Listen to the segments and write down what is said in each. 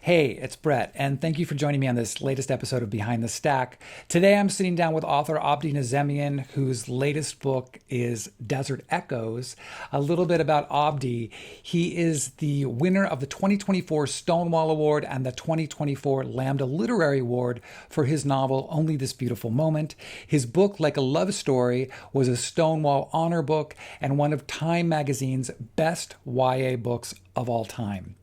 Hey, it's Brett, and thank you for joining me on this latest episode of Behind the Stack. Today I'm sitting down with author Abdi Nazemian, whose latest book is Desert Echoes. A little bit about Abdi. He is the winner of the 2024 Stonewall Award and the 2024 Lambda Literary Award for his novel Only This Beautiful Moment. His book, Like a Love Story, was a Stonewall Honor Book and one of Time Magazine's best YA books of all time.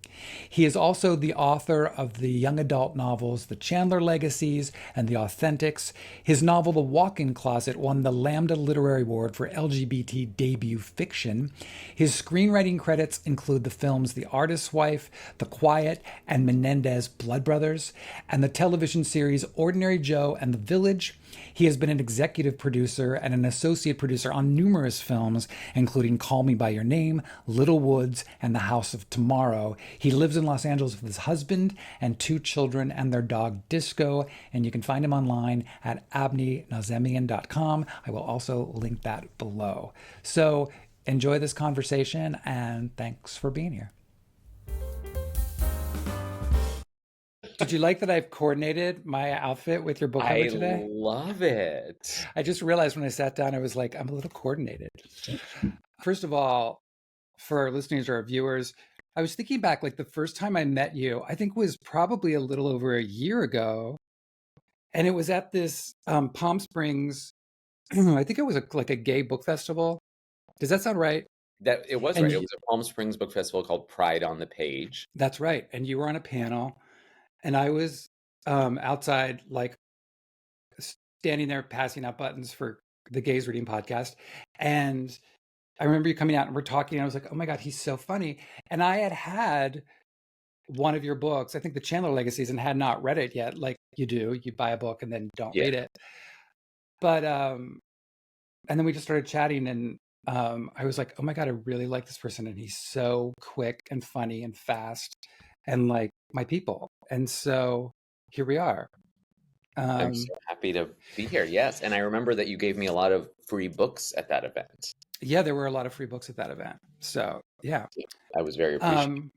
He is also the author of the young adult novels The Chandler Legacies and The Authentics. His novel The Walk-In Closet won the Lambda Literary Award for LGBT debut fiction. His screenwriting credits include the films The Artist's Wife, The Quiet, and Menendez Blood Brothers, and the television series Ordinary Joe and The Village. He has been an executive producer and an associate producer on numerous films, including Call Me By Your Name, Little Woods, and The House of Tomorrow. He lives in Los Angeles with his husband and two children and their dog Disco, and you can find him online at abdinazemian.com. I will also link that below. So enjoy this conversation, and thanks for being here. Did you like that I've coordinated my outfit with your book cover I today? love it. I just realized when I sat down, I was like, I'm a little coordinated. First of all, for our listeners or our viewers, I was thinking back, like the first time I met you, I think was probably a little over a year ago. And it was at this Palm Springs, I think it was like a gay book festival. Does that sound right? That it was And right. It you, was a Palm Springs book festival called Pride on the Page. that's right. And you were on a panel, and I was outside, like standing there passing out buttons for the Gays Reading podcast. And I remember you coming out and we're talking, and I was like, oh my God, he's so funny. And I had one of your books, I think The Chandler Legacies, and had not read it yet. Like you do, you buy a book and then don't Yeah. read it. But and then we just started chatting, and I was like, oh my God, I really like this person, and he's so quick and funny and fast and like my people. And so here we are. I'm Um so happy to be here. Yes. And I remember that you gave me a lot of free books at that event. yeah, there were a lot of free books at that event. So yeah. I was very appreciative. Um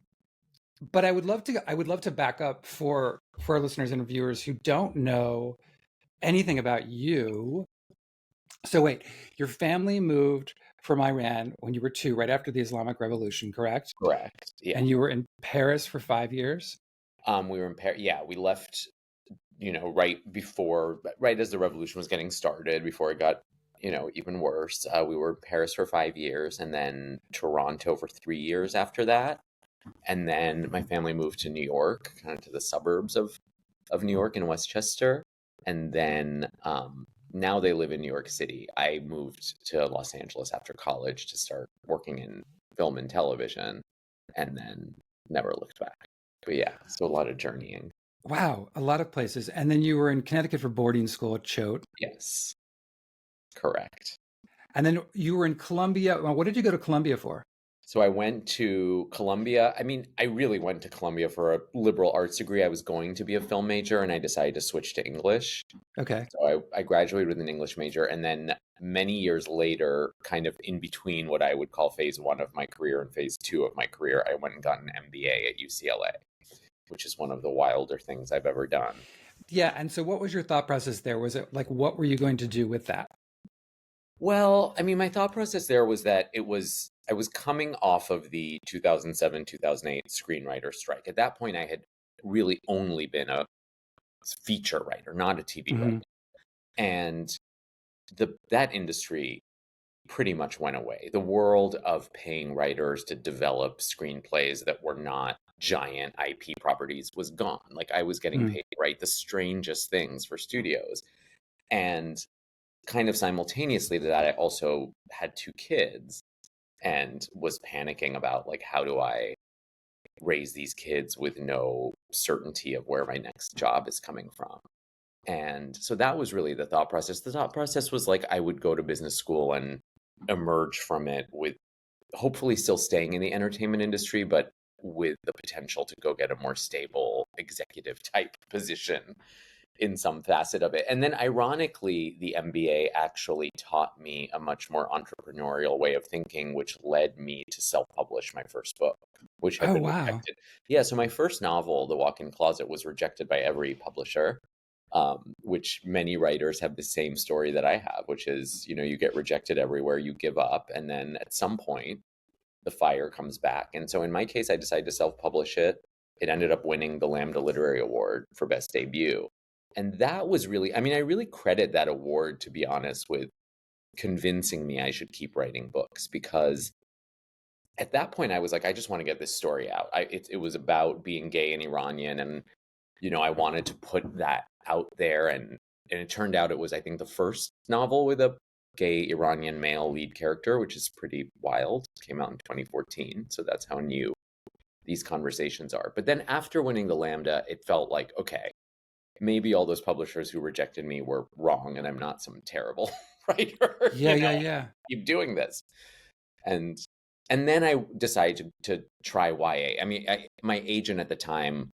but I would love to back up for our listeners and viewers who don't know anything about you. So wait, your family moved from Iran when you were two, right after the Islamic Revolution, correct? Correct. Yeah. And you were in Paris for 5 years? We were in Paris. Yeah, we left, right as the revolution was getting started, before it got, even worse. We were in Paris for 5 years, and then Toronto for 3 years after that. And then my family moved to New York, kind of to the suburbs of New York in Westchester. And then now they live in New York City. I moved to Los Angeles after college to start working in film and television, and then never looked back. But yeah, so a lot of journeying. Wow, a lot of places. And then you were in Connecticut for boarding school at Choate. Yes, correct. And then you were in Columbia. Well, what did you go to Columbia for? So I went to Columbia. I mean, I really went to Columbia for a liberal arts degree. I was going to be a film major, and I decided to switch to English. Okay. So I graduated with an English major, and then many years later, kind of in between what I would call phase one of my career and phase two of my career, I went and got an MBA at UCLA, which is one of the wilder things I've ever done. Yeah. And so what was your thought process there? Was it like, what were you going to do with that? Well, I mean, my thought process there was that I was coming off of the 2007, 2008 screenwriter strike. At that point, I had really only been a feature writer, not a TV Hmm. writer. And that industry pretty much went away. The world of paying writers to develop screenplays that were not giant IP properties was gone. Like, I was getting paid to write the strangest things for studios. And kind of simultaneously to that, I also had two kids and was panicking about, like, how do I raise these kids with no certainty of where my next job is coming from. And so that was really the thought process. The thought process was like I would go to business school and emerge from it with hopefully still staying in the entertainment industry, but with the potential to go get a more stable executive type position. in some facet of it. And then ironically, the MBA actually taught me a much more entrepreneurial way of thinking, which led me to self-publish my first book, which had Oh, been wow. rejected. Yeah, so my first novel, The Walk-in Closet, was rejected by every publisher, which many writers have the same story that I have, which is, you get rejected everywhere, you give up, and then at some point, the fire comes back. And so in my case, I decided to self-publish it. It ended up winning the Lambda Literary Award for Best Debut. And that was really, I mean, I really credit that award, to be honest, with convincing me I should keep writing books, because at that point I was like, I just want to get this story out. It was about being gay and Iranian, and I wanted to put that out there, and it turned out it was, I think, the first novel with a gay Iranian male lead character, which is pretty wild. It came out in 2014, so that's how new these conversations are. But then after winning the Lambda, it felt like, okay, maybe all those publishers who rejected me were wrong, and I'm not some terrible writer, Yeah, yeah, I yeah. keep doing this. And and then I decided to try YA. I mean, my agent at the time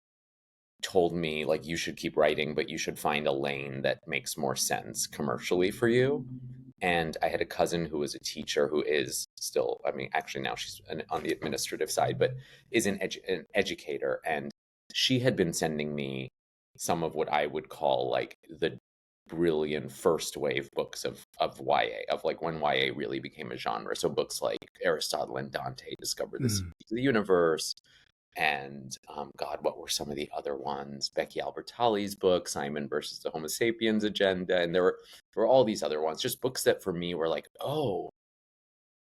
told me, like, you should keep writing, but you should find a lane that makes more sense commercially for you. And I had a cousin who was a teacher, who is still, I mean, actually now she's on the administrative side, but is an educator. And she had been sending me some of what I would call like the brilliant first wave books of YA, of like when YA really became a genre. So books like Aristotle and Dante discovered the Mm. secrets of the universe, and God, what were some of the other ones? Becky Albertalli's book, Simon versus the Homo sapiens agenda, and there were all these other ones, just books that for me were like, oh,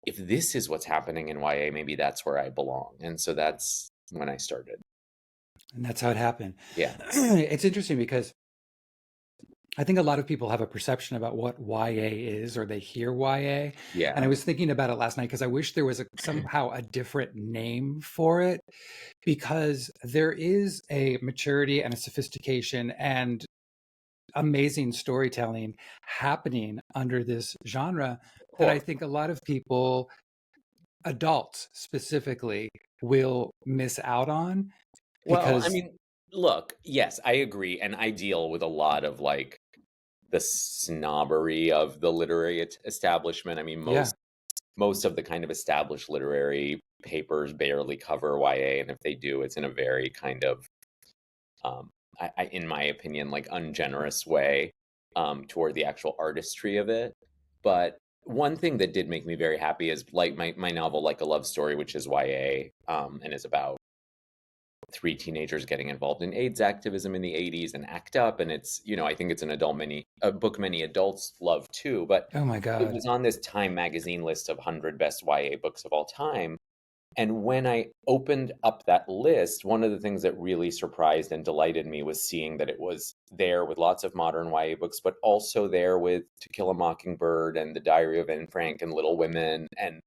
if this is what's happening in YA, maybe that's where I belong. And so that's when I started. And that's how it happened. Yeah, It's interesting because I think a lot of people have a perception about what YA is, or they hear YA. And I yeah. was thinking about it last night because I wish there was somehow a different name for it, because there is a maturity and a sophistication and amazing storytelling happening under this genre that I Cool. think a lot of people, adults specifically, will miss out on Well, I because, mean, look, yes, I agree, and I deal with a lot of like the snobbery of the literary establishment. I mean, yeah, most of the kind of established literary papers barely cover YA, and if they do, it's in a very kind of, in my opinion, like ungenerous way, toward the actual artistry of it. But one thing that did make me very happy is like my novel, Like a Love Story, which is YA, and is about three teenagers getting involved in AIDS activism in the 80s and ACT UP. And it's, I think it's a book many adults love too, but oh my it God. was on this Time magazine list of 100 best YA books of all time. And when I opened up that list, one of the things that really surprised and delighted me was seeing that it was there with lots of modern YA books, but also there with To Kill a Mockingbird and The Diary of Anne Frank and Little Women, and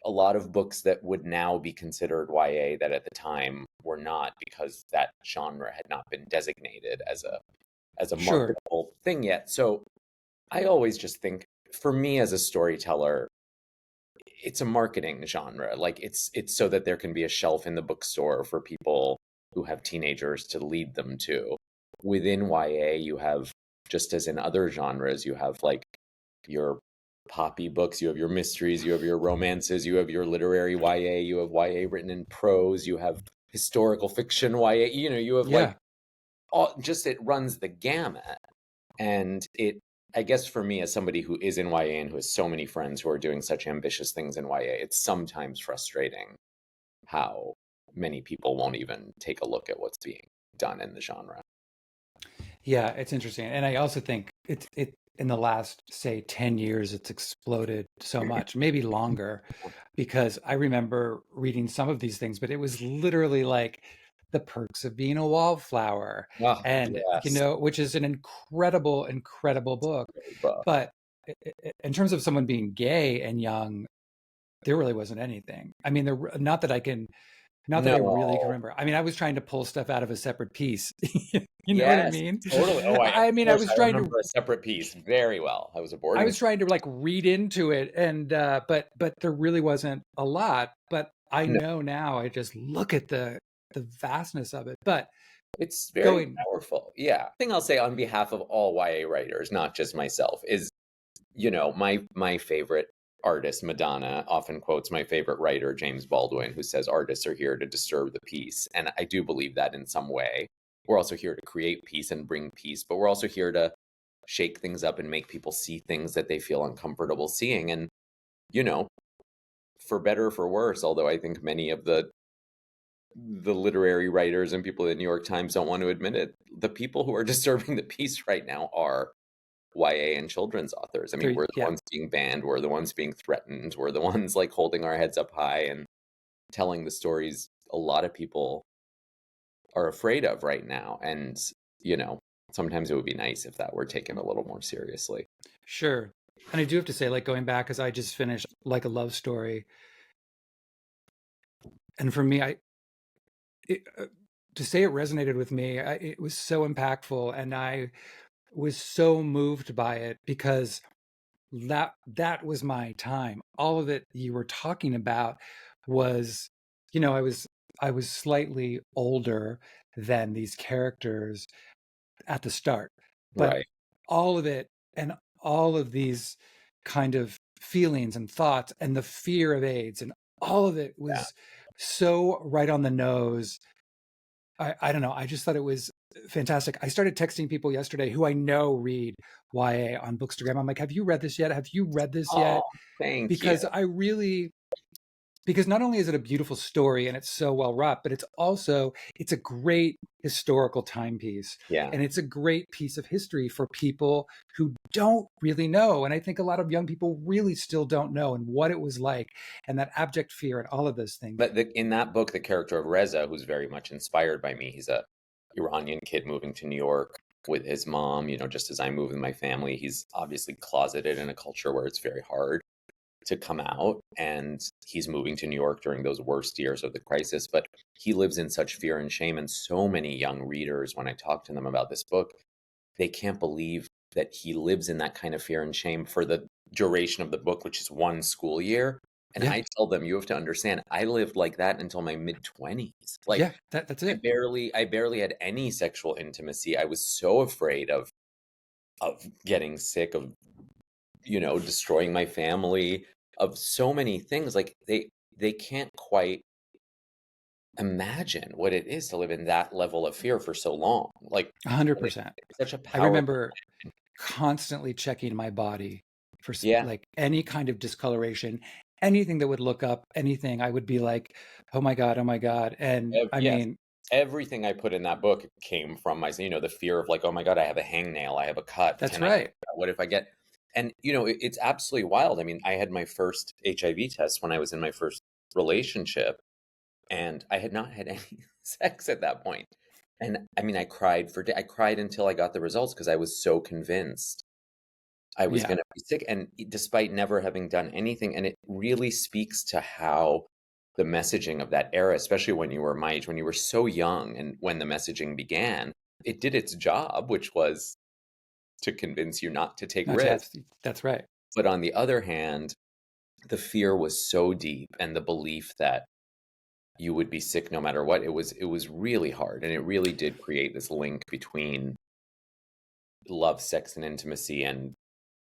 a lot of books that would now be considered YA that at the time were not, because that genre had not been designated as a Sure. marketable thing yet. So I always just think, for me as a storyteller, it's a marketing genre. Like it's so that there can be a shelf in the bookstore for people who have teenagers to lead them to. Within YA, you have, just as in other genres, you have like your poppy books, you have your mysteries, you have your romances, you have your literary YA, you have YA written in prose, you have historical fiction YA, you have like Yeah. all, just, it runs the gamut. And it, I guess for me, as somebody who is in YA and who has so many friends who are doing such ambitious things in YA, it's sometimes frustrating how many people won't even take a look at what's being done in the genre. Yeah, it's interesting. And I also think it in the last, say, 10 years, it's exploded so much, maybe longer, because I remember reading some of these things, but it was literally like The Perks of Being a Wallflower, Oh, and yes. which is an incredible, incredible book. Great book. But in terms of someone being gay and young, there really wasn't anything. I mean, not that I can, not that I really can No. remember. I mean, I was trying to pull stuff out of a separate piece. You know what I Yes, mean? totally. Oh, of I mean, course, I remember A Separate Piece very well. I was a I boarding was student. trying to like read into it, and but there really wasn't a lot. But I No. know now, I just look at the vastness of it. But It's very Going, powerful. Yeah. Thing I'll say on behalf of all YA writers, not just myself, is, my favorite artist, Madonna, often quotes my favorite writer, James Baldwin, who says artists are here to disturb the peace. And I do believe that in some way. We're also here to create peace and bring peace, but we're also here to shake things up and make people see things that they feel uncomfortable seeing. And, you know, for better or for worse, although I think many of the literary writers and people at the New York Times don't want to admit it, the people who are disturbing the peace right now are YA and children's authors. I mean, there, we're the yeah, ones being banned, we're the ones being threatened, we're the ones like holding our heads up high and telling the stories a lot of people are afraid of right now. And, you know, sometimes it would be nice if that were taken a little more seriously. sure. And I do have to say, like going back, because I just finished Like a Love Story, and for me, it, to say it resonated with me, it was so impactful, and I was so moved by it because that was my time. All of it you were talking about was, I was slightly older than these characters at the start, but Right. all of it and all of these kind of feelings and thoughts and the fear of AIDS and all of it Yeah. was so right on the nose. I don't know. I just thought it was fantastic. I started texting people yesterday who I know read YA on Bookstagram. I'm like, have you read this yet? Have you read this Oh, yet? thank you. Because not only is it a beautiful story and it's so well wrought, but it's a great historical timepiece. Yeah. And it's a great piece of history for people who don't really know. And I think a lot of young people really still don't know and what it was like and that abject fear and all of those things. But in that book, the character of Reza, who's very much inspired by me, he's a Iranian kid moving to New York with his mom, just as I moved with my family. He's obviously closeted in a culture where it's very hard to come out, and he's moving to New York during those worst years of the crisis, but he lives in such fear and shame. And so many young readers, when I talk to them about this book, they can't believe that he lives in that kind of fear and shame for the duration of the book, which is one school year. And Yeah. I tell them, you have to understand, I lived like that until my mid 20s. Like, Yeah. That's I it. barely had any sexual intimacy. I was so afraid of getting sick, of destroying my family, of so many things. Like, they can't quite imagine what it is to live in that level of fear for so long. Like, and 100%. it's such a I powerful. remember constantly checking my body for Yeah. like any kind of discoloration, anything that would look up, anything, I would be like, oh my God, oh my God. And I Yes. mean, Everything I put in that book came from the fear of like, oh my God, I have a hangnail, I have a cut. that's Can I, right. what if I get, and it's absolutely wild. I mean, I had my first HIV test when I was in my first relationship, and I had not had any sex at that point. And I mean, I cried until I got the results because I was so convinced I was Yeah, going to be sick. And despite never having done anything, and it really speaks to how the messaging of that era, especially when you were my age, when you were so young and when the messaging began, it did its job, which was to convince you not to take not to have, risks. that's right. But on the other hand, the fear was so deep, and the belief that you would be sick no matter what, it was really hard. And it really did create this link between love, sex, and intimacy, and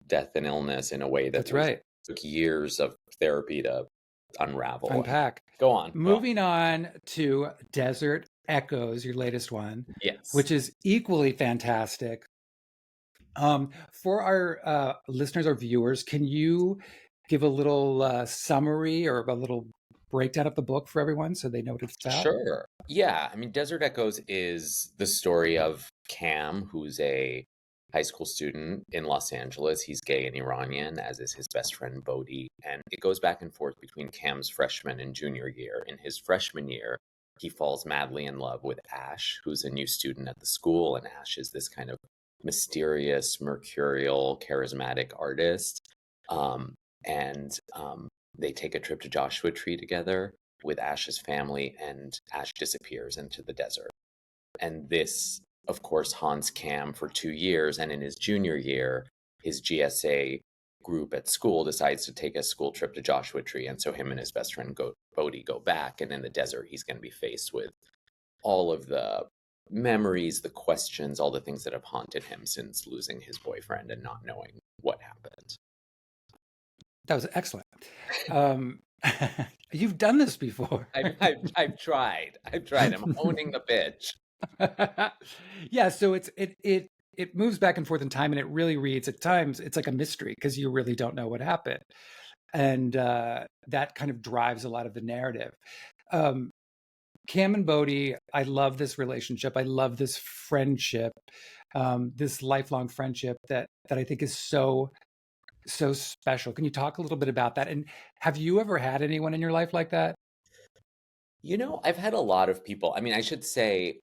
death and illness in a way that That's was right. took years of therapy to unravel. And Unpack. go on, go on. Moving on to Desert Echoes, your latest one, Yes, which is equally fantastic. For our listeners or viewers, can you give a little summary or a little breakdown of the book for everyone so they know what it's about? sure. Yeah, I mean, Desert Echoes is the story of Cam, who's a high school student in Los Angeles. He's gay and Iranian, as is his best friend Bodhi. And it goes back and forth between Cam's freshman and junior year. In his freshman year, he falls madly in love with Ash, who's a new student at the school. And Ash is this kind of mysterious, mercurial, charismatic artist. Um, and they take a trip to Joshua Tree together with Ash's family, and Ash disappears into the desert. And this, of course, haunts Cam for 2 years. And in his junior year, his GSA group at school decides to take a school trip to Joshua Tree. And so him and his best friend Bodhi go back. And in the desert, he's going to be faced with all of the memories, the questions, all the things that have haunted him since losing his boyfriend and not knowing what happened. That was excellent. Um, you've done this before. I've tried. I've tried. I'm owning the pitch. Yeah, so it moves back and forth in time, and it really reads at times. It's like a mystery because you really don't know what happened, and that kind of drives a lot of the narrative. Um, Cam and Bodhi, I love this relationship. I love this friendship, this lifelong friendship that I think is so special. Can you talk a little bit about that? And have you ever had anyone in your life like that? I've had a lot of people. I mean, I should say,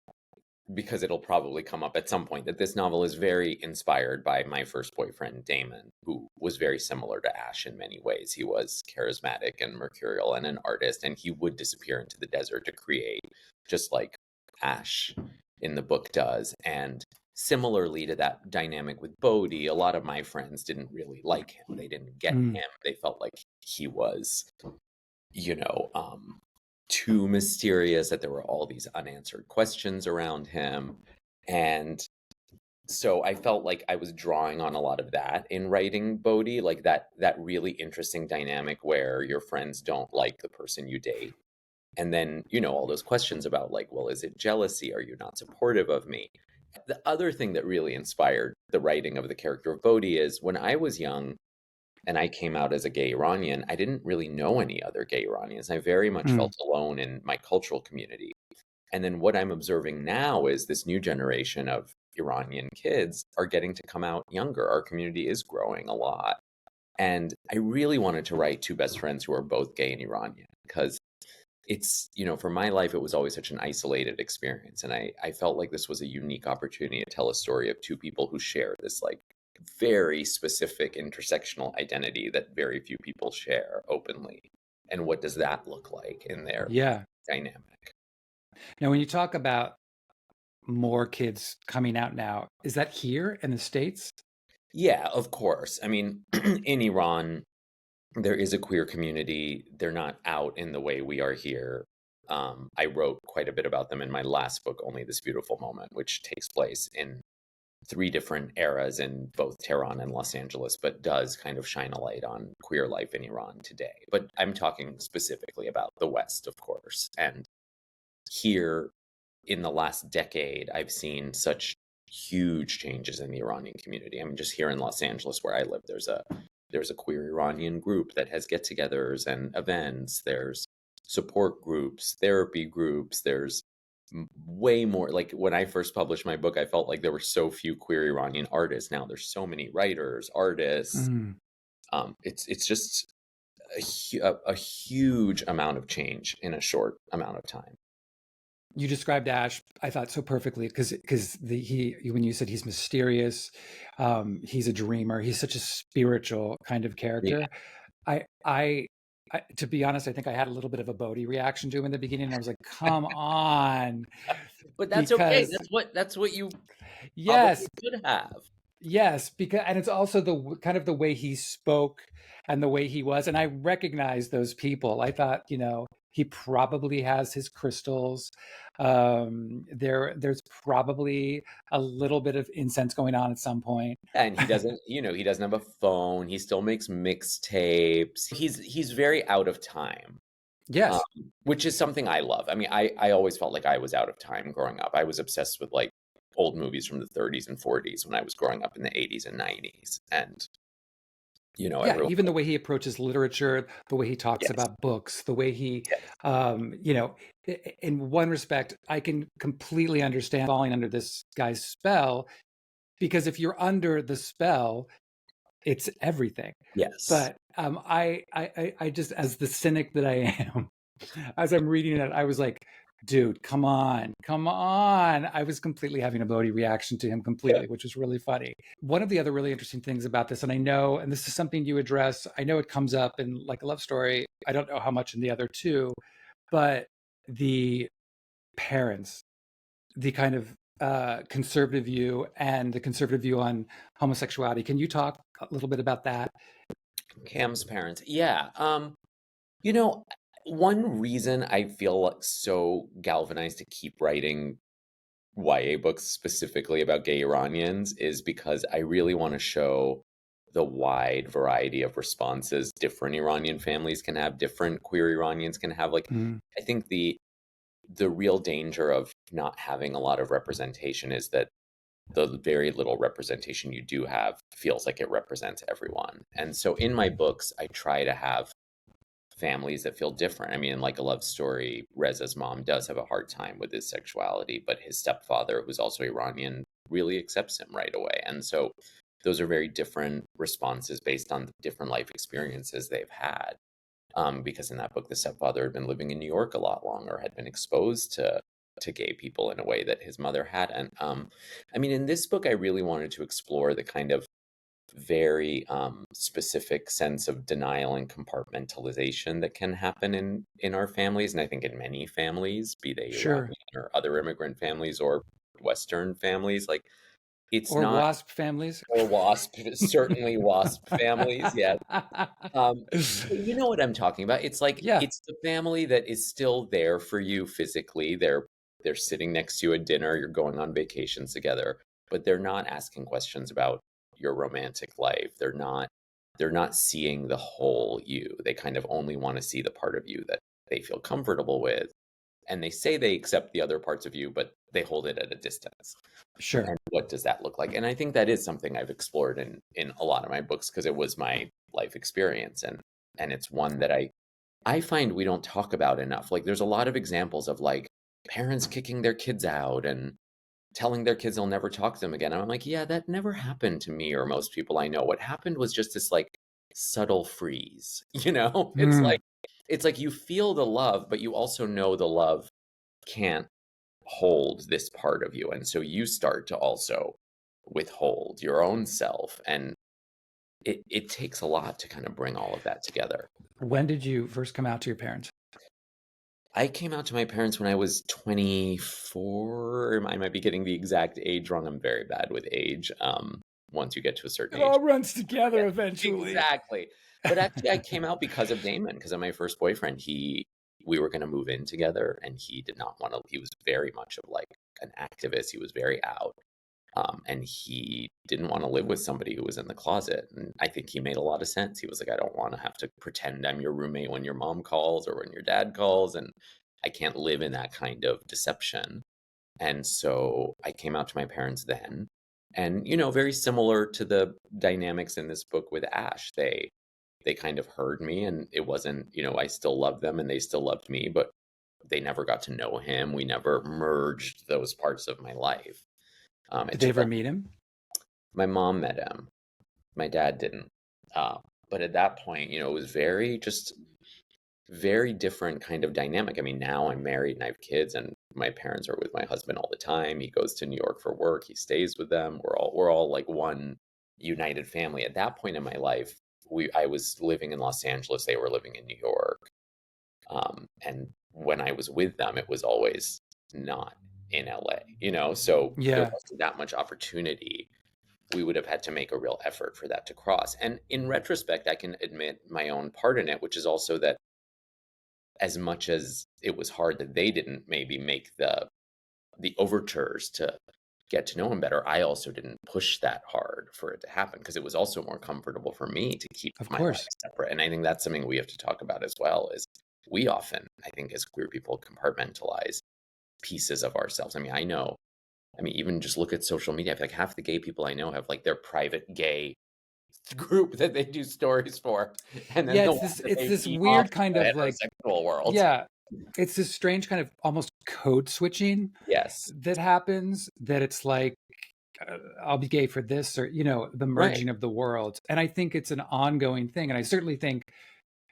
because it'll probably come up at some point, that this novel is very inspired by my first boyfriend, Damon, who was very similar to Ash in many ways. He was charismatic and mercurial and an artist, and he would disappear into the desert to create, just like Ash in the book does. And similarly to that dynamic with Bodhi, a lot of my friends didn't really like him. They didn't get Mm, him. They felt like he was, you know, too mysterious, that there were all these unanswered questions around him. And so I felt like I was drawing on a lot of that in writing Bodhi, like that really interesting dynamic where your friends don't like the person you date. And then, all those questions about like, well, is it jealousy? Are you not supportive of me? The other thing that really inspired the writing of the character of Bodhi is when I was young, and I came out as a gay Iranian, I didn't really know any other gay Iranians. I very much mm. felt alone in my cultural community. And then what I'm observing now is this new generation of Iranian kids are getting to come out younger. Our community is growing a lot. And I really wanted to write two best friends who are both gay and Iranian because for my life, it was always such an isolated experience. And I felt like this was a unique opportunity to tell a story of two people who share this like very specific intersectional identity that very few people share openly. And what does that look like in their Yeah. dynamic? Now, when you talk about more kids coming out now, is that here in the States? Yeah, of course. I mean, in Iran, there is a queer community. They're not out in the way we are here. I wrote quite a bit about them in my last book, Only This Beautiful Moment, which takes place in three different eras in both Tehran and Los Angeles, but does kind of shine a light on queer life in Iran today. But I'm talking specifically about the West, of course. And here in the last decade, I've seen such huge changes in the Iranian community. I mean, just here in Los Angeles, where I live, there's a queer Iranian group that has get-togethers and events. There's support groups, therapy groups. There's way more. Like when I first published my book, I felt like there were so few queer Iranian artists. Now there's so many writers, artists. Mm. It's just a huge amount of change in a short amount of time. You described Ash, I thought so perfectly because he when you said he's mysterious, he's a dreamer. He's such a spiritual kind of Yeah, character. I, I, to be honest, I think I had a little bit of a Bodhi reaction to him in the beginning. And I was like, "Come on," but that's okay. because That's what you yes, probably should have. yes, because and it's also kind of the way he spoke and the way he was, and I recognized those people. I thought, he probably has his crystals. There's probably a little bit of incense going on at some point. And he doesn't have a phone. He still makes mixtapes. He's very out of time. Um, Yes. which is something I love. I mean, I always felt like I was out of time growing up. I was obsessed with like old movies from the 30s and 40s when I was growing up in the 80s and 90s. And, I Yeah, really, even the way he approaches literature, the way he talks yes, about books, the way he, yes, in one respect, I can completely understand falling under this guy's spell because if you're under the spell, it's everything. yes. But I just, as the cynic that I am, as I'm reading it, I was like, dude, come on, come on. I was completely having a Bodhi reaction to him Yeah. completely, which was really funny. One of the other really interesting things about this, and I know, and this is something you address, I know it comes up in like a love story. I don't know how much in the other two, but the parents, the kind of conservative view and the conservative view on homosexuality. Can you talk a little bit about that? Cam's parents. Yeah. You know, one reason I feel like so galvanized to keep writing YA books specifically about gay Iranians is because I really want to show the wide variety of responses different Iranian families can have, different queer Iranians can have. Like, Mm, I think the real danger of not having a lot of representation is that the very little representation you do have feels like it represents everyone. And so in my books, I try to have families that feel different. I mean, like A Love Story, Reza's mom does have a hard time with his sexuality, but his stepfather, who's also Iranian, really accepts him right away. And so those are very different responses based on different life experiences they've had. Because in that book, the stepfather had been living in New York a lot longer, had been exposed to gay people in a way that his mother hadn't. I mean, in this book, I really wanted to explore the kind of very specific sense of denial and compartmentalization that can happen in our families, and I think in many families, be they sure. Iranian or other immigrant families or Western families, like it's Or not WASP families. or WASP, certainly WASP families, yeah. But you know what I'm talking about. It's like Yeah, it's the family that is still there for you physically. They're sitting next to you at dinner, you're going on vacations together, but they're not asking questions about your romantic life. They're not seeing the whole you. They kind of only want to see the part of you that they feel comfortable with. And they say they accept the other parts of you, but they hold it at a distance. sure. And what does that look like? And I think that is something I've explored in a lot of my books because it was my life experience, and it's one that I find we don't talk about enough. Like there's a lot of examples of like parents kicking their kids out and telling their kids they'll never talk to them again. And I'm like, yeah, that never happened to me or most people I know. What happened was just this like subtle freeze, you know? Mm. It's like you feel the love, but you also know the love can't hold this part of you. And so you start to also withhold your own self. And it takes a lot to kind of bring all of that together. When did you first come out to your parents? I came out to my parents when I was 24. I might be getting the exact age wrong. I'm very bad with age. Once you get to a certain It age. all runs Yeah, together eventually. exactly. But actually I came out because of Damon, because of my first boyfriend. We were going to move in together and he did not want to. He was very much of like an activist. He was very out. And he didn't want to live with somebody who was in the closet. And I think he made a lot of sense. He was like, I don't want to have to pretend I'm your roommate when your mom calls or when your dad calls. And I can't live in that kind of deception. And so I came out to my parents then. And, very similar to the dynamics in this book with Ash, they kind of heard me and it wasn't, I still loved them and they still loved me, but they never got to know him. We never merged those parts of my life. Did It they took ever meet him? My mom met him. My dad didn't. But at that point, it was very different kind of dynamic. I mean, now I'm married and I have kids, and my parents are with my husband all the time. He goes to New York for work. He stays with them. We're all like one united family. At that point in my life, I was living in Los Angeles. They were living in New York. And when I was with them, it was always not in LA. So there Yeah. wasn't that much opportunity. We would have had to make a real effort for that to cross. And in retrospect, I can admit my own part in it, which is also that as much as it was hard that they didn't maybe make the overtures to get to know him better, I also didn't push that hard for it to happen because it was also more comfortable for me to keep Of my life course. separate. And I think that's something we have to talk about as well, is we often, I think, as queer people compartmentalize pieces of ourselves. I mean, even just look at social media. I feel like half the gay people I know have like their private gay group that they do stories for, and then Yeah, the it's ones this that it's they this beam off weird to kind the of like, heterosexual world. yeah, it's this strange kind of almost code switching Yes, that happens, that it's like, I'll be gay for this, or the right. merging of the worlds. And I think it's an ongoing thing. And I certainly think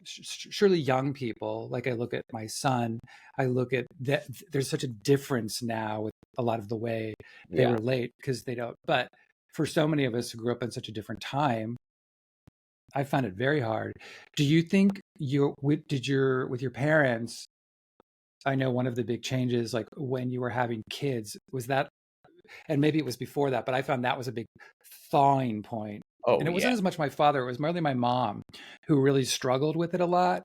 surely young people, like I look at my son, I look at that there's such a difference now with a lot of the way they Yeah. relate, because they don't. But for so many of us who grew up in such a different time, I found it very hard. Do you think with your parents? I know one of the big changes, like when you were having kids, was that, and maybe it was before that, but I found that was a big thawing point. And Oh, it wasn't yeah. as much my father; it was mainly my mom, who really struggled with it a lot.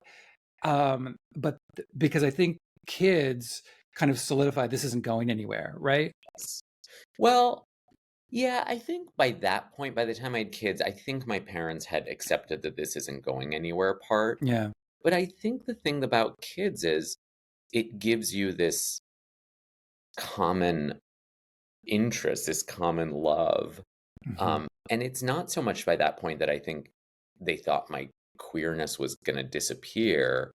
But because I think kids kind of solidified this isn't going anywhere, right? Yes. Well, yeah, I think by that point, by the time I had kids, I think my parents had accepted that this isn't going anywhere part. Yeah. But I think the thing about kids is it gives you this common interest, this common love. Hmm. And it's not so much by that point that I think they thought my queerness was going to disappear,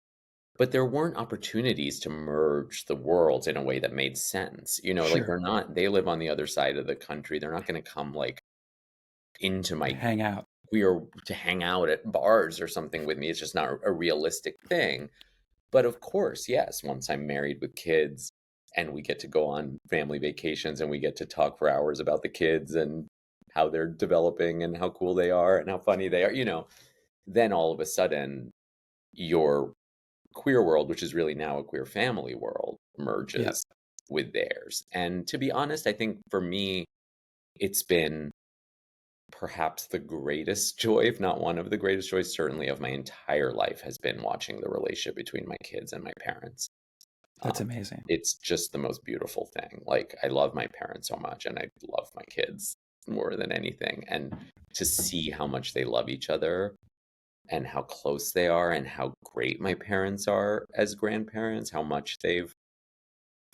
but there weren't opportunities to merge the worlds in a way that made sense. Like Sure. they live on the other side of the country. They're not going to come like into my Hang out. queer to hang out at bars or something with me. It's just not a realistic thing. But of course, yes, once I'm married with kids and we get to go on family vacations and we get to talk for hours about the kids and how they're developing and how cool they are and how funny they are, then all of a sudden your queer world, which is really now a queer family world, Yep. merges with theirs. And to be honest, I think for me, it's been perhaps the greatest joy, if not one of the greatest joys, certainly of my entire life, has been watching the relationship between my kids and my parents. That's amazing. It's just the most beautiful thing. Like, I love my parents so much, and I love my kids more than anything. And to see how much they love each other and how close they are and how great my parents are as grandparents, how much they've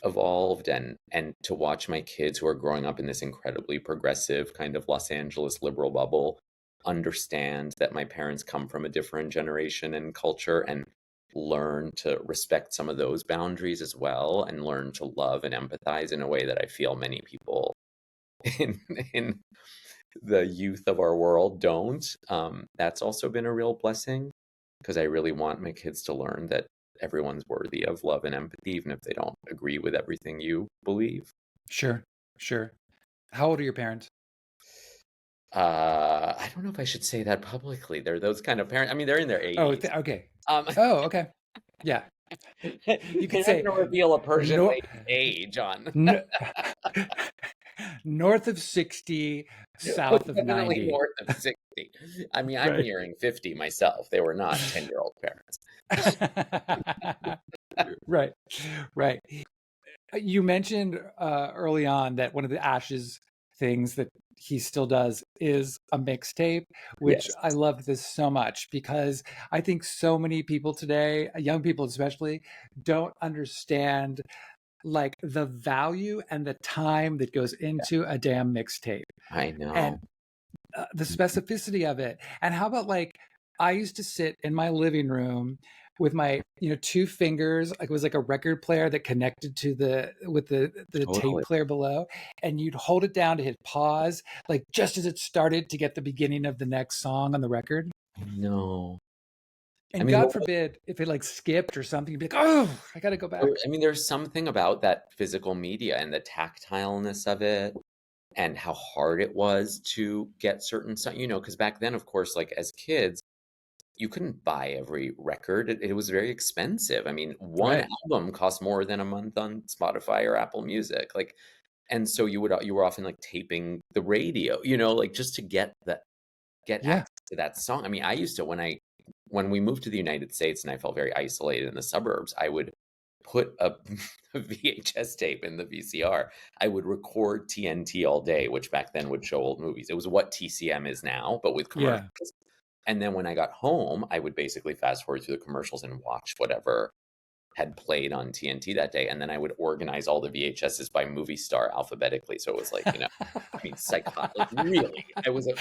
evolved, and to watch my kids who are growing up in this incredibly progressive kind of Los Angeles liberal bubble understand that my parents come from a different generation and culture and learn to respect some of those boundaries as well and learn to love and empathize in a way that I feel many people in in the youth of our world don't. That's also been a real blessing because I really want my kids to learn that everyone's worthy of love and empathy, even if they don't agree with everything you believe. Sure. Sure. How old are your parents? I don't know if I should say that publicly. They're those kind of parents. I mean, they're in their Oh, 80s. okay. Um, Oh, okay. Yeah. You could they're not say going to reveal a Persian no, lady's age on. no north of 60, Oh, south of definitely 90. north of 60. I mean, I'm Right. nearing 50 myself. They were not 10-year-old parents. Right. Right. You mentioned early on that one of the Ashes things that he still does is a mixtape, which Yes, I love this so much because I think so many people today, young people especially, don't understand like the value and the time that goes into a damn mixtape. I And know. the specificity of it. And how about like I used to sit in my living room with my two fingers, like it was like a record player that connected to the tape Totally. player below, and you'd hold it down to hit pause, like just as it started to get the beginning of the next song on the record. I know. I And mean, God forbid if it like skipped or something, you'd be like, oh, I gotta go back. there's something about that physical media and the tactileness of it and how hard it was to get certain because back then, of course, like as kids, you couldn't buy every record. It was very expensive. I mean, one Right. album cost more than a month on Spotify or Apple Music. Like, and so you were often like taping the radio, like just to get Yeah. access to that song. I mean, I used to when we moved to the United States and I felt very isolated in the suburbs, I would put a, a VHS tape in the VCR. I would record TNT all day, which back then would show old movies. It was what TCM is now, but with commercials. Yeah. And then when I got home, I would basically fast forward through the commercials and watch whatever had played on TNT that day. And then I would organize all the VHSs by movie star alphabetically. So it was like, I mean, psychotic. Like really, I was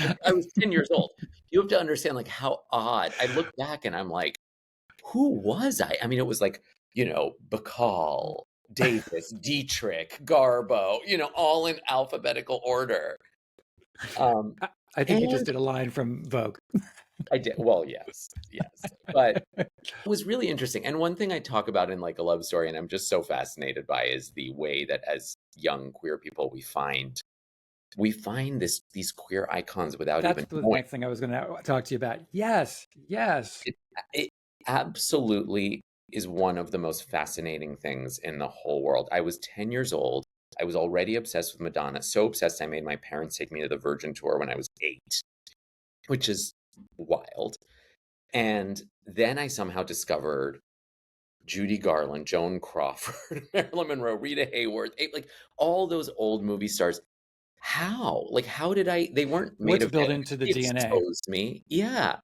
10 years old. You have to understand like how odd. I look back and I'm like, who was I? I mean, it was like, Bacall, Davis, Dietrich, Garbo, all in alphabetical order. Um, I think you just and did a line from Vogue. I did. Well, yes, yes. But it was really interesting. And one thing I talk about in like a love story, and I'm just so fascinated by, is the way that as young queer people we find these queer icons without That's even the knowing. next thing I was going to talk to you about. Yes, yes. It absolutely is one of the most fascinating things in the whole world. I was 10 years old. I was already obsessed with Madonna, so obsessed I made my parents take me to the Virgin tour when I was 8, which is wild. And then I somehow discovered Judy Garland, Joan Crawford, Marilyn Monroe, Rita Hayworth, like all those old movie stars. How? Like, how did they weren't made What's of built egg. into the They DNA? exposed me. Yeah.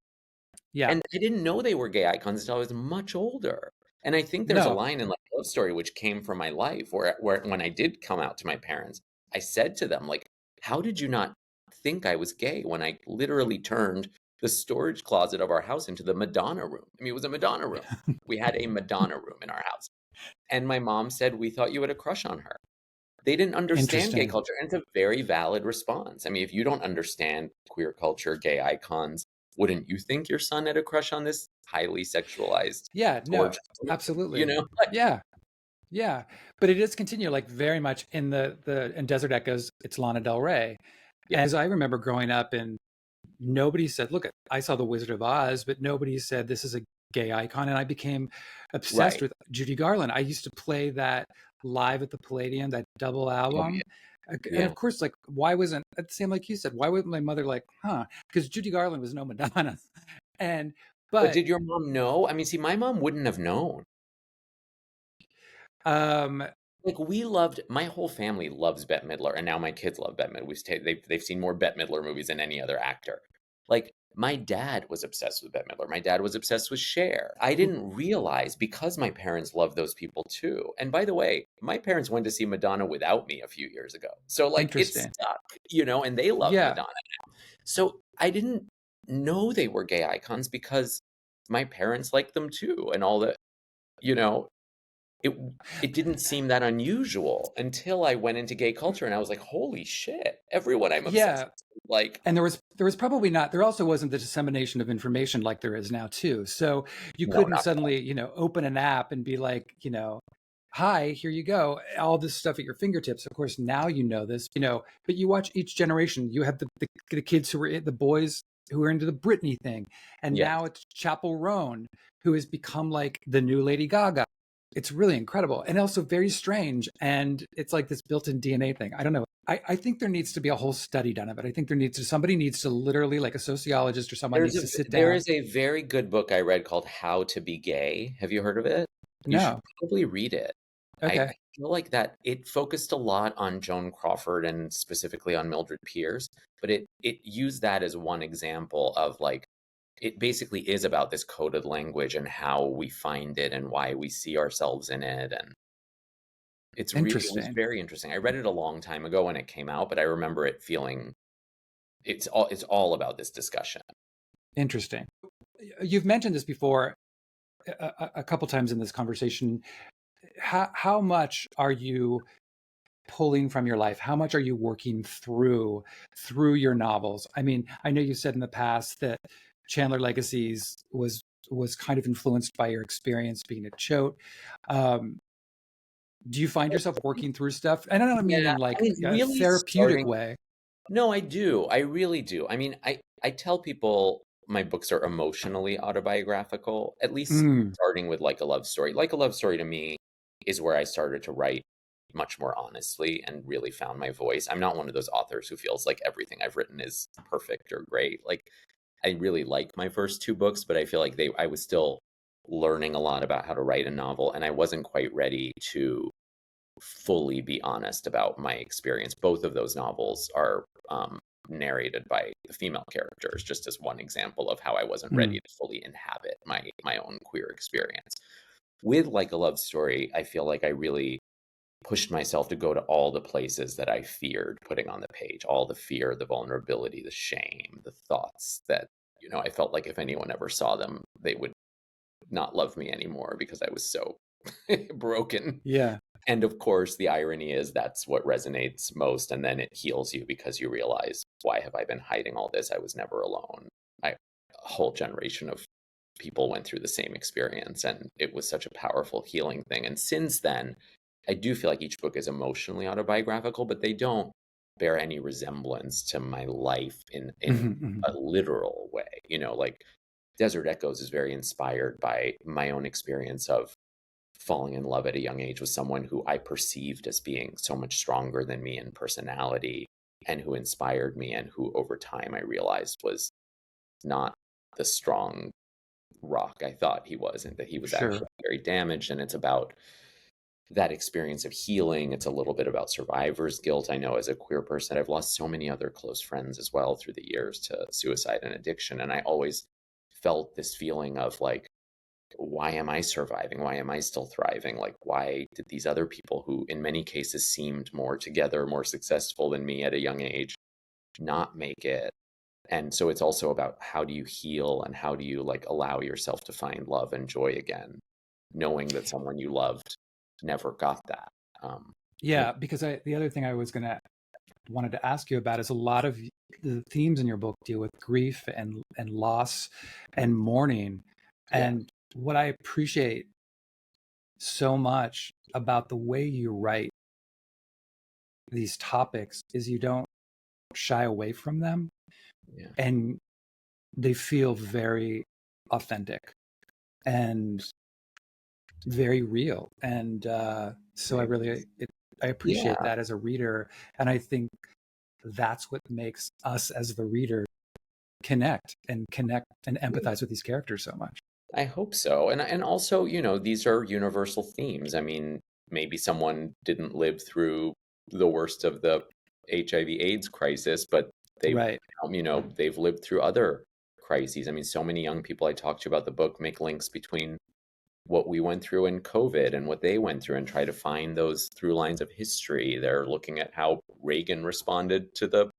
Yeah. And I didn't know they were gay icons until I was much older. And I think there's a No. line in like Love Story which came from my life where when I did come out to my parents, I said to them like, "How did you not think I was gay when I literally turned the storage closet of our house into the Madonna room?" I mean, it was a Madonna room. We had a Madonna room in our house. And my mom said, "We thought you had a crush on her." They didn't understand gay Interesting. culture, and it's a very valid response. I mean, if you don't understand queer culture, gay icons, wouldn't you think your son had a crush on this highly sexualized, Yeah, no, gorgeous woman? You absolutely. know? Like, Yeah. Yeah. But it does continue like very much in in Desert Echoes, it's Lana Del Rey. yeah, As I remember growing up and nobody said, look, I saw The Wizard of Oz, but nobody said this is a gay icon. And I became obsessed right. with Judy Garland. I used to play that live at the Palladium, that double Oh, album. And yeah. of course, like, why wasn't, same like you said, why wasn't my mother like, huh? Because Judy Garland was no Madonna. And, But but, did your mom know? I mean, see, my mom wouldn't have known. um, Like we loved my whole family loves Bette Midler, and now my kids love Bette Midler. They've seen more Bette Midler movies than any other actor. Like my dad was obsessed with Bette Midler. My dad was obsessed with Cher. I didn't realize because my parents loved those people too. And by the way, my parents went to see Madonna without me a few years ago. So like it interesting. stuck, and they love Yeah. Madonna. So I didn't know they were gay icons because my parents liked them too, and all that. You know, it it didn't seem that unusual until I went into gay culture and I was like, "Holy shit, everyone I'm obsessed Yeah. with." Like, And there was probably not, there also wasn't the dissemination of information like there is now too. So you no, couldn't not at all. suddenly, open an app and be like, hi, here you go, all this stuff at your fingertips. Of course, now you know this, but you watch each generation. You have the kids who were the boys who were into the Britney thing, and Yes. now it's Chapel Roan who has become like the new Lady Gaga. It's really incredible and also very strange. And it's like this built-in DNA thing. I don't know. I think there needs to be a whole study done of it. I think somebody needs to literally, like a sociologist or someone needs to sit There down. is a very good book I read called How to Be Gay. Have you heard of it? You should No. probably read it. I Okay. feel like that it focused a lot on Joan Crawford and specifically on Mildred Pierce, but it used that as one example of like it basically is about this coded language and how we find it and why we see ourselves in it. And it was Interesting. very interesting. I read it a long time ago when it came out, but I remember it feeling it's all about this discussion. Interesting. You've mentioned this before a couple times in this conversation. How much are you pulling from your life? How much are you working through your novels? I mean, I know you said in the past that Chandler Legacies was kind of influenced by your experience being at Choate. Um, do you find yourself working through stuff? And I don't mean Yeah, in I like mean, a really therapeutic starting. way. No, I do. I really do. I mean, I tell people my books are emotionally autobiographical, at least Mm, starting with Like a Love Story. Like a Love Story to me is where I started to write much more honestly and really found my voice. I'm not one of those authors who feels like everything I've written is perfect or great. Like I really like my first two books, but I feel like I was still learning a lot about how to write a novel and I wasn't quite ready to fully be honest about my experience. Both of those novels are narrated by the female characters, just as one example of how I wasn't ready mm, to fully inhabit my own queer experience. With Like a Love Story, I feel like I really pushed myself to go to all the places that I feared putting on the page, all the fear, the vulnerability, the shame, the thoughts that, I felt like if anyone ever saw them, they would not love me anymore because I was so broken. yeah. And of course, the irony is that's what resonates most. And then it heals you because you realize, why have I been hiding all this? I was never alone. A whole generation of people went through the same experience. And it was such a powerful healing thing. And since then, I do feel like each book is emotionally autobiographical, but they don't bear any resemblance to my life in Mhm, mhm. a literal way. Like Desert Echoes is very inspired by my own experience of falling in love at a young age with someone who I perceived as being so much stronger than me in personality and who inspired me and who over time I realized was not the strong rock I thought he was, and that he was Sure. actually very damaged. And it's about that experience of healing. It's a little bit about survivor's guilt. I know as a queer person, I've lost so many other close friends as well through the years to suicide and addiction. And I always felt this feeling of like, why am I surviving? Why am I still thriving? Like, why did these other people who in many cases seemed more together, more successful than me at a young age, not make it? And so it's also about how do you heal and how do you like allow yourself to find love and joy again, knowing that someone you loved never got that. Um, yeah, Yeah, because the other thing I wanted to ask you about is a lot of the themes in your book deal with grief and loss and mourning. yeah, And what I appreciate so much about the way you write these topics is you don't shy away from them, yeah, and they feel very authentic and very real. And so I thanks. really I appreciate Yeah, that as a reader, and I think that's what makes us as the reader connect and yeah. empathize with these characters so much. I hope so. And also, these are universal themes. I mean, maybe someone didn't live through the worst of the HIV/AIDS crisis, but they've, Right. they've lived through other crises. I mean, so many young people I talk to about the book make links between what we went through in COVID and what they went through and try to find those through lines of history. They're looking at how Reagan responded to the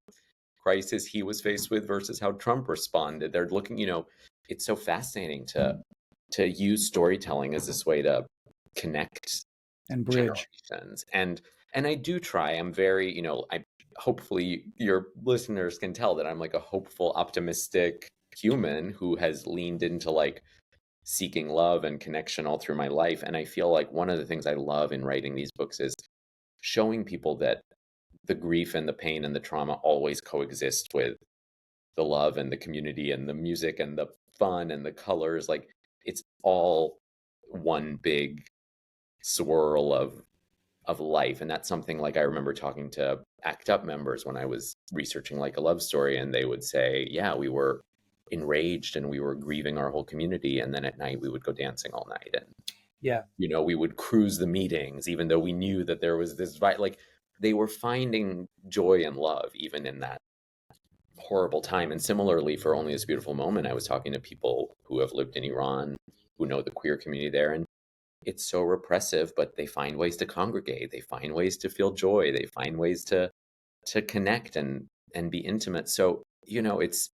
crisis he was faced with versus how Trump responded. They're looking, it's so fascinating to use storytelling as this way to connect And bridge. generations. And I do try. I'm very, I hopefully your listeners can tell that I'm like a hopeful, optimistic human who has leaned into like seeking love and connection all through my life. And I feel like one of the things I love in writing these books is showing people that the grief and the pain and the trauma always coexist with the love and the community and the music and the fun and the colors. Like it's all one big swirl of life. And that's something like I remember talking to ACT UP members when I was researching like a love story, and they would say, yeah, we were enraged and we were grieving our whole community, and then at night we would go dancing all night, and Yeah. we would cruise the meetings even though we knew that there was this like they were finding joy and love even in that horrible time. And similarly, for Only This Beautiful Moment, I was talking to people who have lived in Iran, who know the queer community there, and it's so repressive, but they find ways to congregate, they find ways to feel joy, they find ways to connect and be intimate. So it's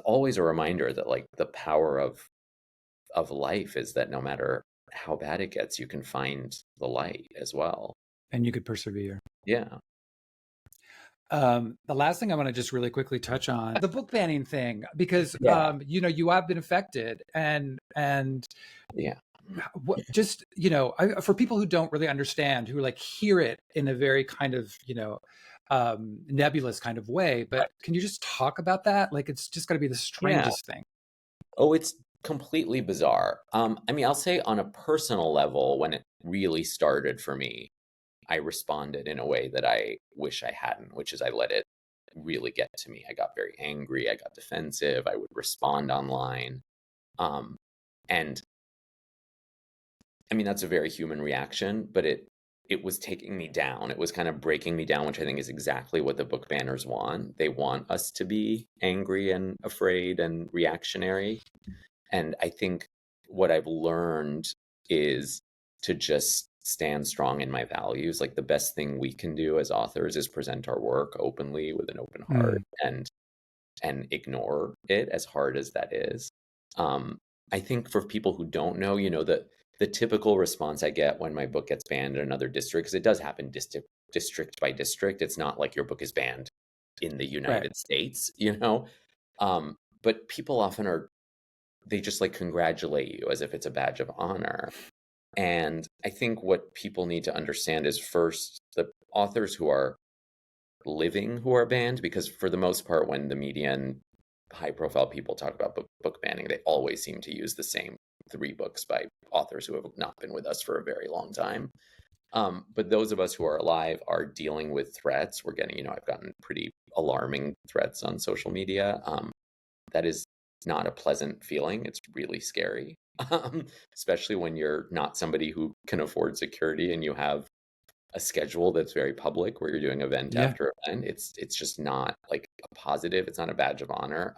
always a reminder that like the power of life is that no matter how bad it gets, you can find the light as well. And you could persevere. Yeah, The last thing I want to just really quickly touch on the book banning thing, because yeah, you have been affected, and yeah, what just for people who don't really understand, who like hear it in a very kind of nebulous kind of way, but can you just talk about that? Like it's just got to be the yeah. strangest thing. Oh, it's completely bizarre. I mean, I'll say on a personal level, when it really started for me, I responded in a way that I wish I hadn't, which is I let it really get to me. I got very angry. I got defensive. I would respond online. Um, and I mean, that's a very human reaction, but it was taking me down. It was kind of breaking me down, which I think is exactly what the book banners want. They want us to be angry and afraid and reactionary. And I think what I've learned is to just stand strong in my values. Like the best thing we can do as authors is present our work openly with an open heart Mm, and ignore it as hard as that is. Um, I think for people who don't know, the typical response I get when my book gets banned in another district, because it does happen district by district. It's not like your book is banned in the right. United States. But people often they just like congratulate you as if it's a badge of honor. And I think what people need to understand is first the authors who are living who are banned, because for the most part, when the media and high profile people talk about book banning, they always seem to use the same three books by authors who have not been with us for a very long time. But those of us who are alive are dealing with threats. We're getting, I've gotten pretty alarming threats on social media. That is not a pleasant feeling. It's really scary, especially when you're not somebody who can afford security and you have a schedule that's very public where you're doing event Yeah. after event. It's just not like a positive. It's not a badge of honor.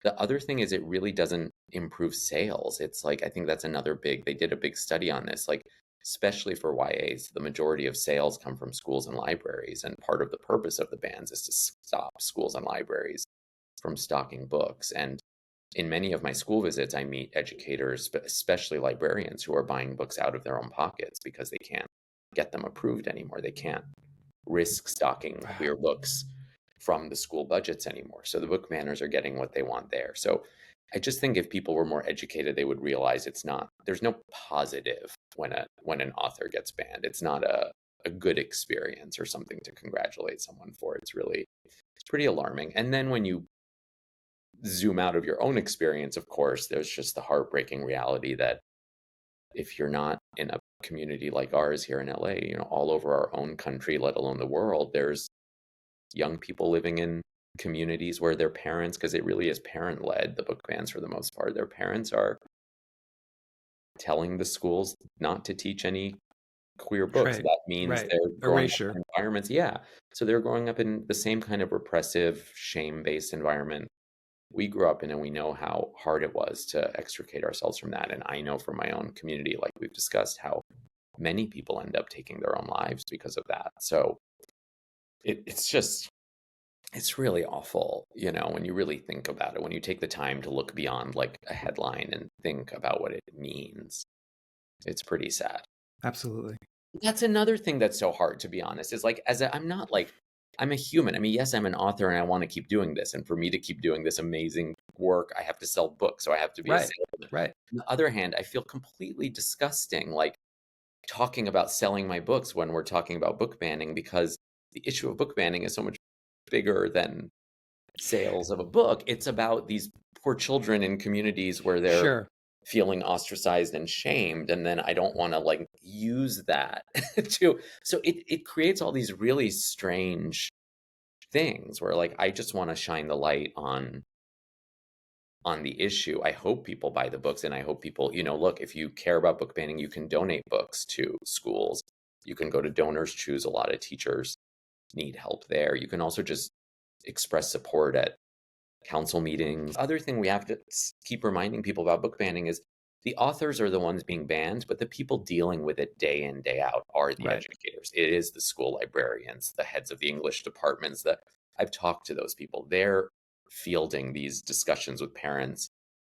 The other thing is it really doesn't improve sales. It's like I think that's another big. They did a big study on this, like especially for YAs, the majority of sales come from schools and libraries, and part of the purpose of the bans is to stop schools and libraries from stocking books. And in many of my school visits, I meet educators, but especially librarians, who are buying books out of their own pockets because they can't get them approved anymore. They can't risk stocking queer books from the school budgets anymore. So the book banners are getting what they want there. So I just think if people were more educated, they would realize there's no positive when an author gets banned. It's not a good experience or something to congratulate someone for. It's pretty alarming. And then when you zoom out of your own experience, of course, there's just the heartbreaking reality that if you're not in a community like ours here in LA, all over our own country, let alone the world, there's young people living in communities where their parents, because it really is parent led, the book bans for the most part, their parents are telling the schools not to teach any queer books. Right. That means Right. they're growing up Erasure. in environments. Yeah. So they're growing up in the same kind of repressive, shame based environment we grew up in, and we know how hard it was to extricate ourselves from that. And I know from my own community, like we've discussed, how many people end up taking their own lives because of that. So it's really awful, when you really think about it, when you take the time to look beyond like a headline and think about what it means. It's pretty sad. Absolutely. That's another thing that's so hard, to be honest, is like, I'm not like, I'm a human. I mean, yes, I'm an author and I want to keep doing this. And for me to keep doing this amazing work, I have to sell books. So I have to be a Right. salesman. Right. On the other hand, I feel completely disgusting, like talking about selling my books when we're talking about book banning, because the issue of book banning is so much bigger than sales of a book. It's about these poor children in communities where they're Sure. feeling ostracized and shamed, and then I don't want to like use that so it creates all these really strange things where like I just want to shine the light on the issue. I hope people buy the books, and I hope people, look, if you care about book banning, you can donate books to schools. You can go to Donors Choose. A lot of teachers need help there. You can also just express support at council meetings. Other thing we have to keep reminding people about book banning is the authors are the ones being banned, but the people dealing with it day in, day out are the Right. educators. It is the school librarians, the heads of the English departments. That I've talked to those people. They're fielding these discussions with parents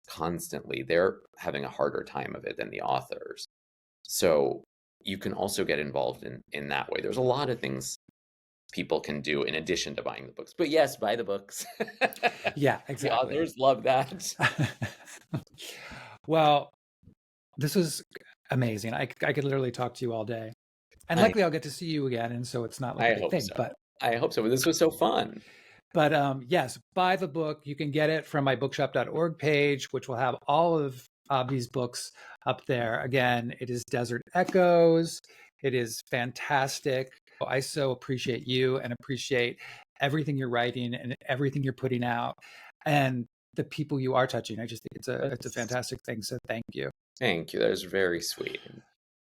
constantly. They're having a harder time of it than the authors. So you can also get involved in that way. There's a lot of things people can do in addition to buying the books. But yes, buy the books. Yeah, The exactly. authors love that. Well, this is amazing. I could literally talk to you all day. And I likely I'll get to see you again, and so it's not like a I big hope thing. so. But I hope so. This was so fun. yes, buy the book. You can get it from my bookshop.org page, which will have all of these books up there. Again, it is Desert Echoes. It is fantastic. I so appreciate you and appreciate everything you're writing and everything you're putting out and the people you are touching. I just think it's a That's, fantastic thing. So thank you. thank you. That was very sweet.